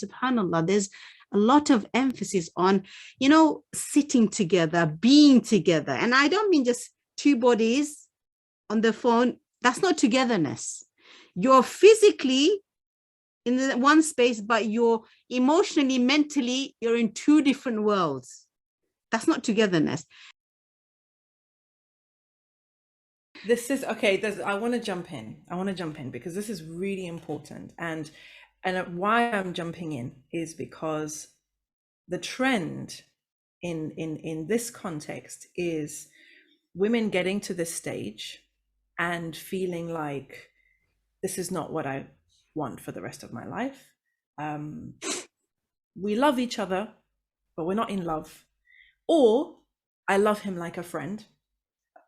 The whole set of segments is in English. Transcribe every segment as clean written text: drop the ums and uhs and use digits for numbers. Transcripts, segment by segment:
subhanallah, there's a lot of emphasis on, sitting together, being together. And I don't mean just two bodies on the phone. That's not togetherness. You're physically in the one space, but you're emotionally, mentally, you're in two different worlds. That's not togetherness. This is okay. I want to jump in. Because this is really important. And why I'm jumping in is because the trend in this context is women getting to this stage and feeling like this is not what I want for the rest of my life. We love each other, but we're not in love. Or I love him like a friend.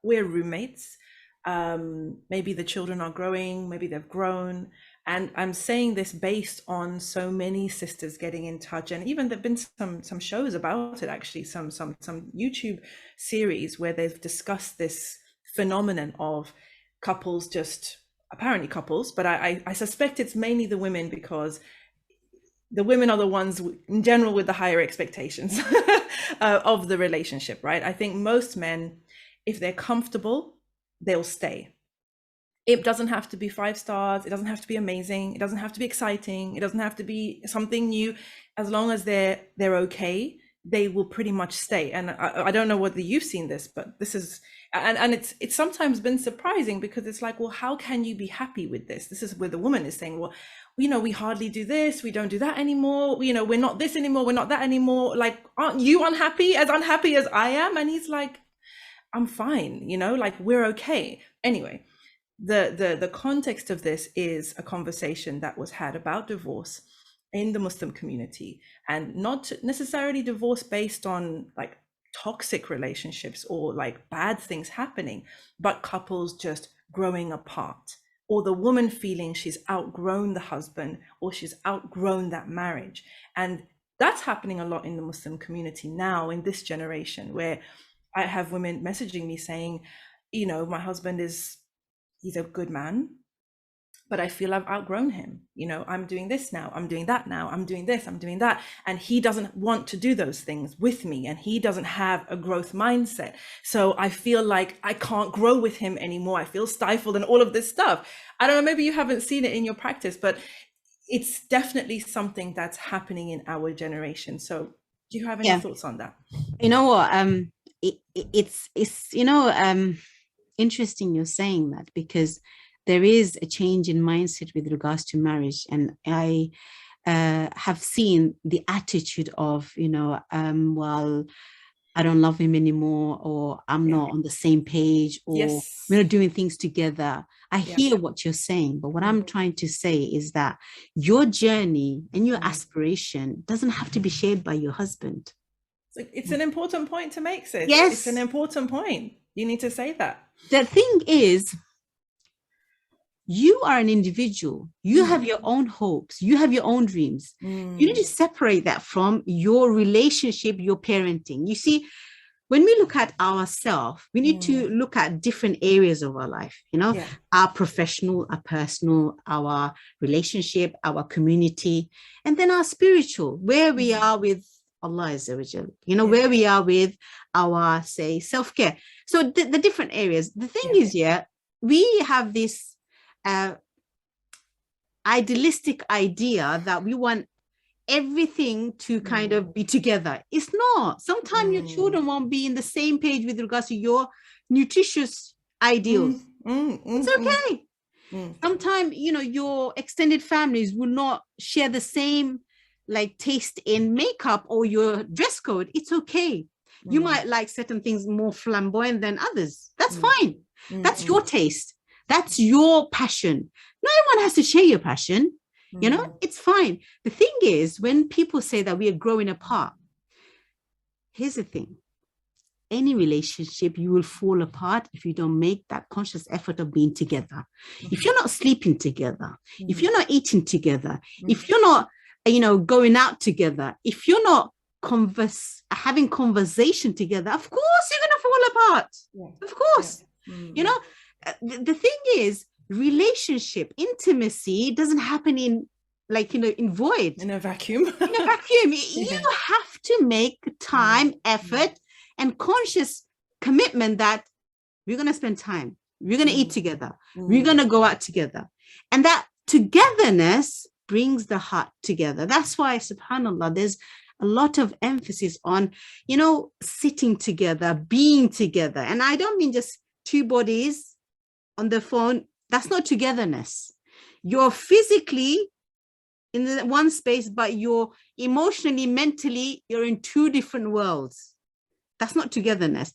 We're roommates. Maybe the children are growing, maybe they've grown. And I'm saying this based on so many sisters getting in touch, and even there've been some shows about it, actually, some YouTube series where they've discussed this phenomenon of couples, just apparently couples, but I suspect it's mainly the women, because the women are the ones in general with the higher expectations of the relationship, right? I think most men, if they're comfortable, they'll stay. It doesn't have to be 5 stars. It doesn't have to be amazing. It doesn't have to be exciting. It doesn't have to be something new. As long as they're okay, they will pretty much stay. And I don't know whether you've seen this, but this is, and it's sometimes been surprising, because it's like, well, how can you be happy with this? This is where the woman is saying, well, we hardly do this. We don't do that anymore. We're not this anymore. We're not that anymore. Like, aren't you unhappy as I am? And he's like, I'm fine, like, we're okay. Anyway, the context of this is a conversation that was had about divorce in the Muslim community, and not necessarily divorce based on like toxic relationships or like bad things happening, but couples just growing apart, or the woman feeling she's outgrown the husband, or she's outgrown that marriage. And that's happening a lot in the Muslim community now, in this generation, where I have women messaging me saying, my husband he's a good man, but I feel I've outgrown him. I'm doing this now, I'm doing that now, I'm doing this, I'm doing that. And he doesn't want to do those things with me, and he doesn't have a growth mindset. So I feel like I can't grow with him anymore. I feel stifled and all of this stuff. I don't know, maybe you haven't seen it in your practice, but it's definitely something that's happening in our generation. So do you have any thoughts on that? You know what? It's interesting you're saying that, because there is a change in mindset with regards to marriage. And I have seen the attitude of, well, I don't love him anymore, or I'm not on the same page, or we're not doing things together. I hear what you're saying, but what I'm trying to say is that your journey and your aspiration doesn't have to be shared by your husband. It's an important point to make, sis. Yes. It's an important point. You need to say that. The thing is, you are an individual. You have your own hopes. You have your own dreams. You need to separate that from your relationship, your parenting. You see, when we look at ourselves, we need to look at different areas of our life, our professional, our personal, our relationship, our community, and then our spiritual, where we are with Allah Azza wa Jal, where we are with our, say, self-care. So the different areas. The thing is, we have this idealistic idea that we want everything to kind of be together. It's not. Sometimes your children won't be in the same page with regards to your nutritious ideals. It's okay. Sometimes, your extended families will not share the same like taste in makeup or your dress code. It's okay. You might like certain things more flamboyant than others. That's fine. That's your taste. That's your passion. No one has to share your passion. It's fine. The thing is, when people say that we are growing apart, here's the thing. Any relationship, you will fall apart if you don't make that conscious effort of being together. If you're not sleeping together, if you're not eating together, if you're not, going out together, if you're not having conversation together, of course you're going to fall apart. Of course. The thing is, relationship intimacy doesn't happen in like, in void, in a vacuum. in a vacuum. You Yeah. have to make time, effort, and conscious commitment that we're going to spend time. We're going to eat together. We're going to go out together. And that togetherness brings the heart together. That's why, subhanAllah, there's a lot of emphasis on, sitting together, being together. And I don't mean just two bodies on the phone. That's not togetherness. You're physically in the one space, but you're emotionally, mentally, you're in two different worlds. That's not togetherness.